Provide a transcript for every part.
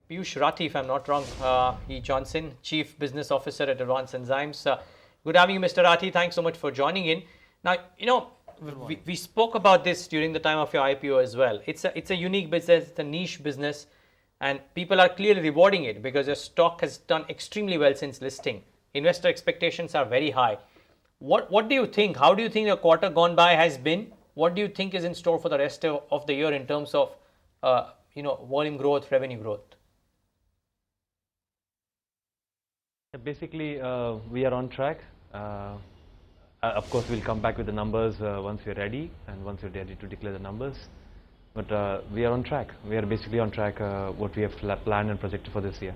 Piyush Rathi, if I'm not wrong, Johnson, Chief Business Officer at Advanced Enzymes. Good having you, Mr. Rathi. Thanks so much for joining in. Now, we spoke about this during the time of your IPO as well. It's a unique business, it's a niche business, and people are clearly rewarding it because your stock has done extremely well since listing. Investor expectations are very high. What do you think? How do you think the quarter gone by has been? What do you think is in store for the rest of the year in terms of volume growth, revenue growth? Basically, we are on track. Of course, we'll come back with the numbers once we're ready and once we're ready to declare the numbers. But we are on track. We are basically on track what we have planned and projected for this year.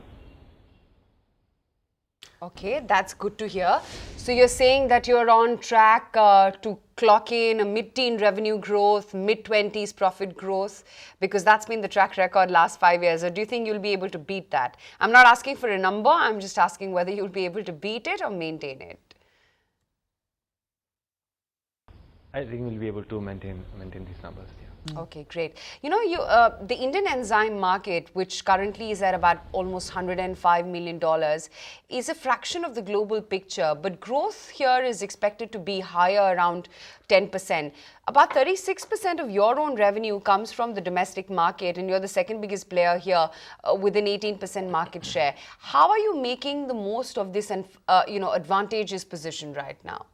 Okay, that's good to hear. So you're saying that you're on track to clock in a mid-teen revenue growth, mid-20s profit growth, because that's been the track record last 5 years. Or do you think you'll be able to beat that? I'm not asking for a number. I'm just asking whether you'll be able to beat it or maintain it. I think we'll be able to maintain these numbers. Yeah. Okay, great. The Indian enzyme market, which currently is at about almost $105 million, is a fraction of the global picture, but growth here is expected to be higher, around 10%. About 36% of your own revenue comes from the domestic market, and you're the second biggest player here with an 18% market share. How are you making the most of this and advantageous position right now?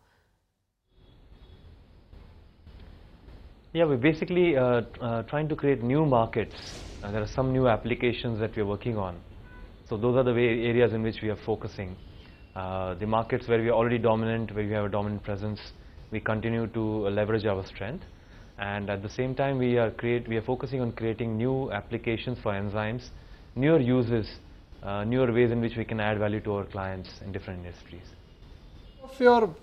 Yeah, we're basically trying to create new markets. There are some new applications that we're working on. So those are the areas in which we are focusing. The markets where we are already dominant, where we have a dominant presence, we continue to leverage our strength. And at the same time, we are focusing on creating new applications for enzymes, newer uses, newer ways in which we can add value to our clients in different industries. Of your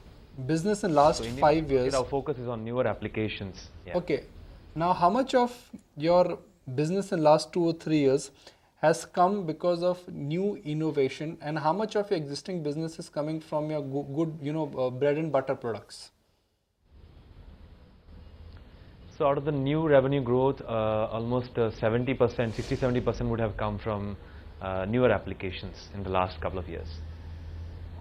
business in last 5 years, our focus is on newer applications. Yeah. Okay, now how much of your business in last 2 or 3 years has come because of new innovation, and how much of your existing business is coming from your good bread and butter products? So out of the new revenue growth, almost 70%, 60-70% would have come from newer applications in the last couple of years.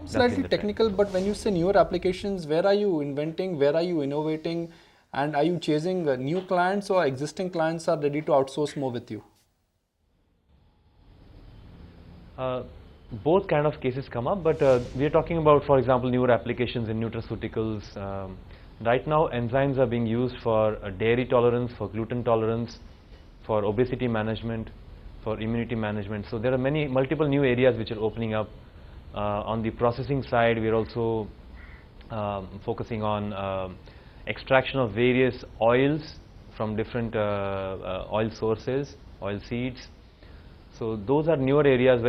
Slightly technical, but when you say newer applications, where are you inventing, where are you innovating, and are you chasing new clients, or existing clients are ready to outsource more with you? Both kind of cases come up, but we are talking about, for example, newer applications in nutraceuticals. Right now, enzymes are being used for dairy tolerance, for gluten tolerance, for obesity management, for immunity management. So there are multiple new areas which are opening up. On the processing side, we are also focusing on extraction of various oils from different oil sources, oil seeds. So those are newer areas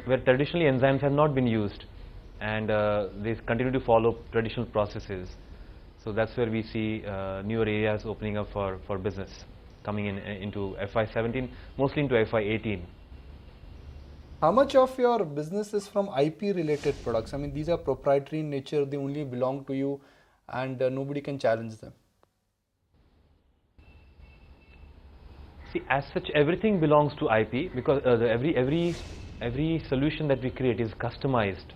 where traditionally enzymes have not been used, and they continue to follow traditional processes. So that's where we see newer areas opening up for business coming into FY17, mostly into FY18. How much of your business is from IP related products? I mean, these are proprietary in nature, they only belong to you, and nobody can challenge them. See, as such, everything belongs to IP, because every solution that we create is customized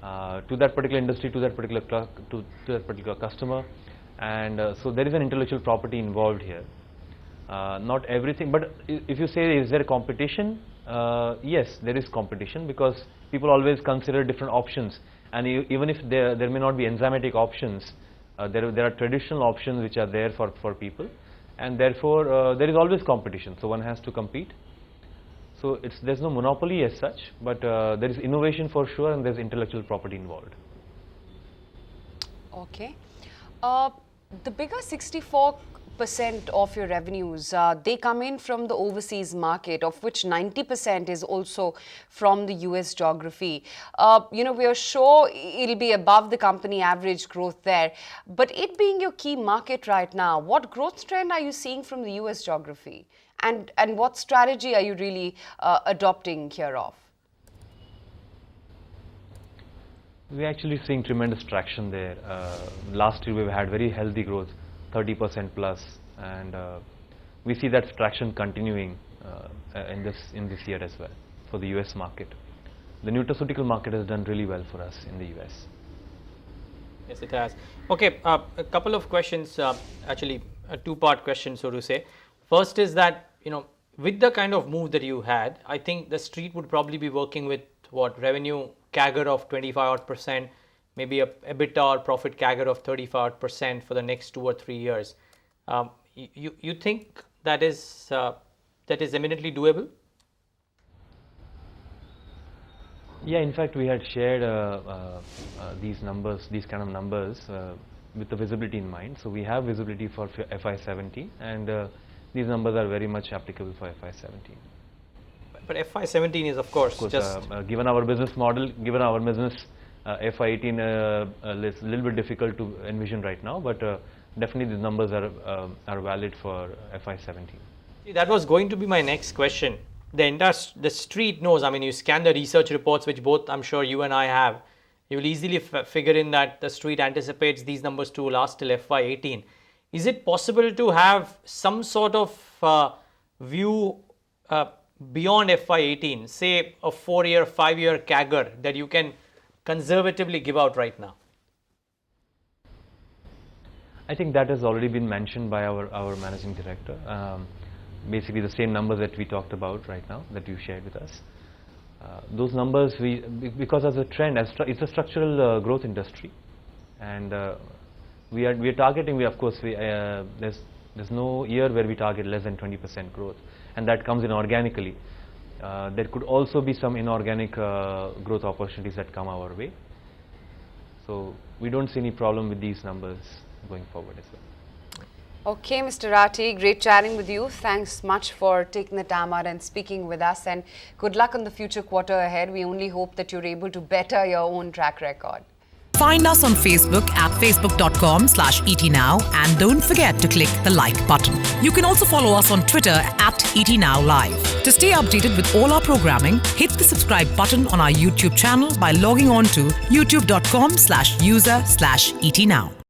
to that particular industry, to that particular customer, and so there is an intellectual property involved here. Not everything, but if you say, is there a competition? Yes, there is competition, because people always consider different options, and even if there may not be enzymatic options, there are traditional options which are there for people, and therefore there is always competition, so one has to compete. So there's no monopoly as such, but there is innovation for sure, and there's intellectual property involved. Okay. The bigger 64% of your revenues, they come in from the overseas market, of which 90% is also from the US geography. We are sure it'll be above the company average growth there, but it being your key market right now, what growth trend are you seeing from the US geography, and what strategy are you really adopting hereof? We're actually seeing tremendous traction there. Last year we've had very healthy growth, 30% plus, and we see that traction continuing in this year as well for the US market. The nutraceutical market has done really well for us in the US. Yes, it has. Okay, a couple of questions, actually a two-part question, so to say. First is that, with the kind of move that you had, I think the street would probably be working with what, revenue CAGR of 25%, maybe a EBITDA or profit CAGR of 35% for the next 2 or 3 years. You think that is eminently doable? Yeah, in fact, we had shared these kind of numbers, with the visibility in mind. So we have visibility for FY17, and these numbers are very much applicable for FY17. But FY17 is, of course, just given our business model, given our business, FY18 is a little bit difficult to envision right now, but definitely these numbers are valid for FY17. That was going to be my next question. The street knows, I mean, you scan the research reports, which both I'm sure you and I have, you will easily figure in that the street anticipates these numbers to last till FY18. Is it possible to have some sort of view beyond FY18, say a 4-year, 5-year CAGR that you can conservatively give out right now? I think that has already been mentioned by our managing director. Basically the same numbers that we talked about right now that you shared with us. Those numbers, because as a trend, it's a structural growth industry, and we are targeting. Of course, there's no year where we target less than 20% growth, and that comes in organically. There could also be some inorganic growth opportunities that come our way. So we don't see any problem with these numbers going forward as well. Okay, Mr. Rathi, great chatting with you. Thanks much for taking the time out and speaking with us, and good luck on the future quarter ahead. We only hope that you're able to better your own track record. Find us on Facebook at facebook.com/ETNow, and don't forget to click the like button. You can also follow us on Twitter at ETNowLive. To stay updated with all our programming, hit the subscribe button on our YouTube channel by logging on to youtube.com/user/ETNow.